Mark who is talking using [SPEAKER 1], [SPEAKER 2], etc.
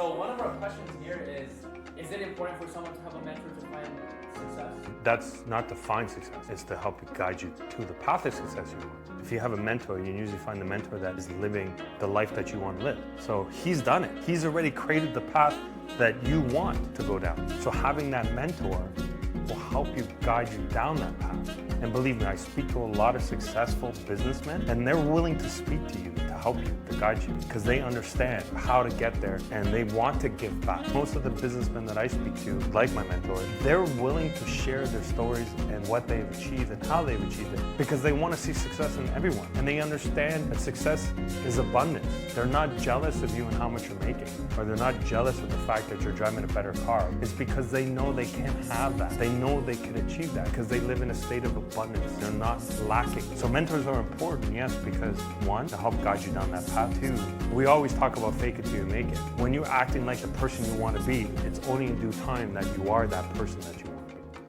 [SPEAKER 1] So one of our questions here is it important for someone to have a mentor to find success?
[SPEAKER 2] That's not to find success, it's to help guide you to the path of success you want. If you have a mentor, you usually find the mentor that is living the life that you want to live. So he's done it. He's already created the path that you want to go down. So having that mentor will help you guide you down that path. And believe me, I speak to a lot of successful businessmen, and they're willing to speak to you, to help you, to guide you, because they understand how to get there and they want to give back. Most of the businessmen that I speak to, like my mentor, they're willing to share their stories and what they've achieved and how they've achieved it, because they want to see success in everyone. And they understand that success is abundance. They're not jealous of you and how much you're making, or they're not jealous of the fact that you're driving a better car. It's because they know they can have that. They know they can achieve that because they live in a state of abundance. They're not lacking. So mentors are important, yes, because one, to help guide you down that path. Two, we always talk about fake it till you make it. When you're acting like the person you want to be, it's only in due time that you are that person that you want.